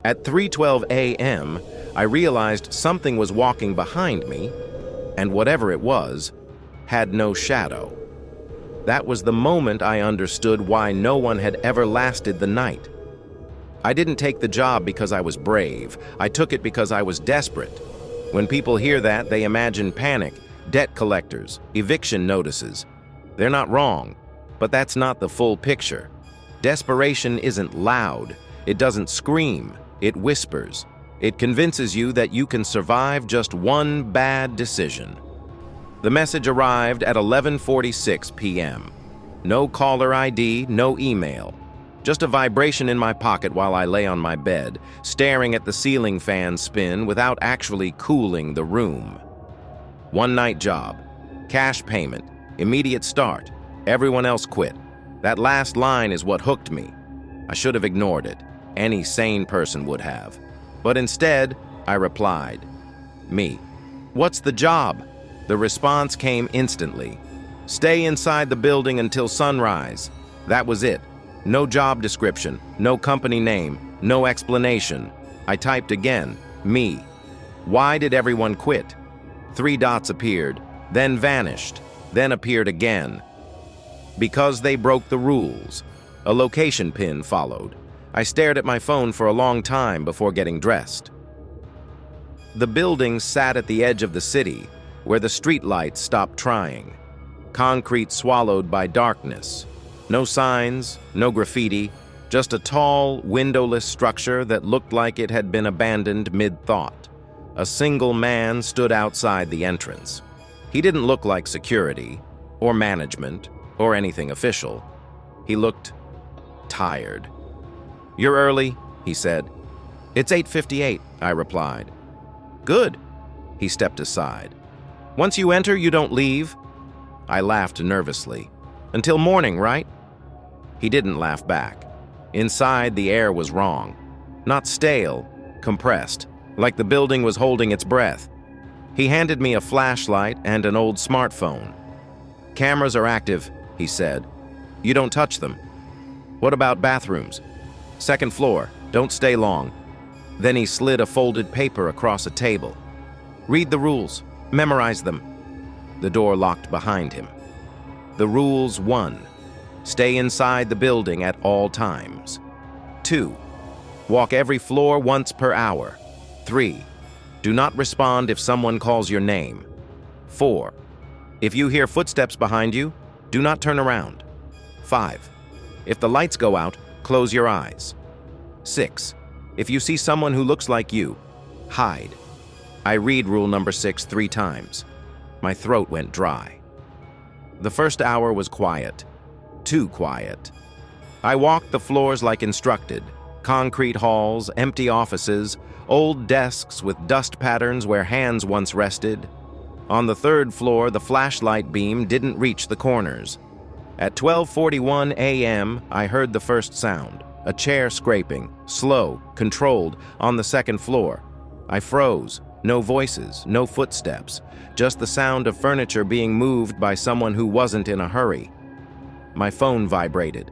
At 3:12 a.m., I realized something was walking behind me, and whatever it was, had no shadow. That was the moment I understood why no one had ever lasted the night. I didn't take the job because I was brave. I took it because I was desperate. When people hear that, they imagine panic, debt collectors, eviction notices. They're not wrong, but that's not the full picture. Desperation isn't loud. It doesn't scream. It whispers. It convinces you that you can survive just one bad decision. The message arrived at 11:46 p.m. No caller ID, no email. Just a vibration in my pocket while I lay on my bed, staring at the ceiling fan spin without actually cooling the room. One-night job, cash payment, immediate start. Everyone else quit. That last line is what hooked me. I should have ignored it. Any sane person would have. But instead, I replied, "Me. What's the job?" The response came instantly. "Stay inside the building until sunrise." That was it. No job description, no company name, no explanation. I typed again, "Me." Why did everyone quit? 3 dots appeared, then vanished, then appeared again. Because they broke the rules. A location pin followed. I stared at my phone for a long time before getting dressed. The building sat at the edge of the city, where the streetlights stopped trying. Concrete swallowed by darkness. No signs, no graffiti, just a tall, windowless structure that looked like it had been abandoned mid-thought. A single man stood outside the entrance. He didn't look like security, or management, or anything official. He looked tired. "You're early," he said. "It's 8:58, I replied. "Good." He stepped aside. "Once you enter, you don't leave?" I laughed nervously. "Until morning, right?" He didn't laugh back. Inside, the air was wrong. Not stale, compressed, like the building was holding its breath. He handed me a flashlight and an old smartphone. "Cameras are active," he said. "You don't touch them." "What about bathrooms?" "Second floor. Don't stay long." Then he slid a folded paper across a table. "Read the rules. Memorize them." The door locked behind him. The rules: 1. Stay inside the building at all times. 2. Walk every floor once per hour. 3. Do not respond if someone calls your name. 4. If you hear footsteps behind you, do not turn around. 5. If the lights go out, close your eyes. 6. If you see someone who looks like you, hide. I read rule number 6 3 times. My throat went dry. The first hour was quiet. Too quiet. I walked the floors like instructed. Concrete halls, empty offices, old desks with dust patterns where hands once rested. On the 3rd floor, the flashlight beam didn't reach the corners. At 12:41 a.m., I heard the first sound. A chair scraping, slow, controlled, on the 2nd floor. I froze. No voices, no footsteps, just the sound of furniture being moved by someone who wasn't in a hurry. My phone vibrated.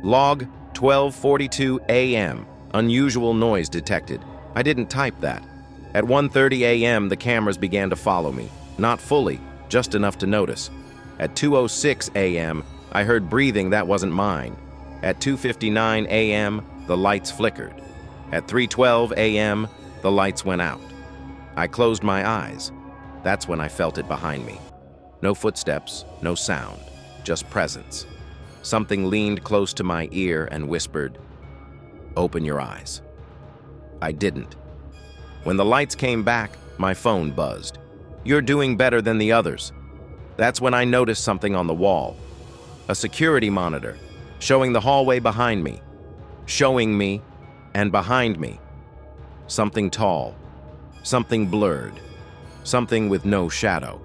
Log 12:42 a.m. Unusual noise detected. I didn't type that. At 1:30 a.m., the cameras began to follow me. Not fully, just enough to notice. At 2:06 a.m., I heard breathing that wasn't mine. At 2:59 a.m., the lights flickered. At 3:12 a.m., the lights went out. I closed my eyes. That's when I felt it behind me. No footsteps, no sound, just presence. Something leaned close to my ear and whispered, "Open your eyes." I didn't. When the lights came back, my phone buzzed. "You're doing better than the others." That's when I noticed something on the wall. A security monitor, showing the hallway behind me. Showing me, and behind me. Something tall. Something blurred. Something with no shadow.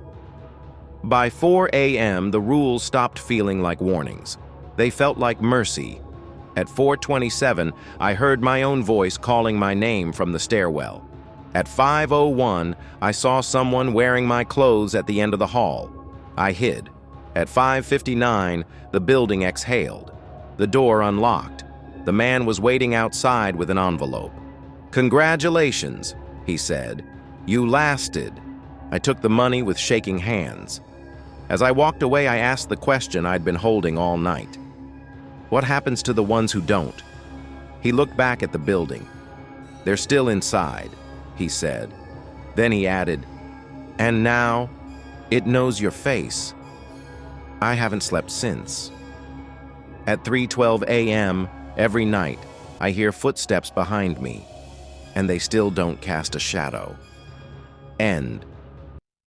By 4 a.m., the rules stopped feeling like warnings. They felt like mercy. At 4:27, I heard my own voice calling my name from the stairwell. At 5:01, I saw someone wearing my clothes at the end of the hall. I hid. At 5:59, the building exhaled. The door unlocked. The man was waiting outside with an envelope. "Congratulations," he said. "You lasted." I took the money with shaking hands. As I walked away, I asked the question I'd been holding all night. What happens to the ones who don't? He looked back at the building. "They're still inside," he said. Then he added, "And now, it knows your face." I haven't slept since. At 3:12 a.m. every night, I hear footsteps behind me, and they still don't cast a shadow. End.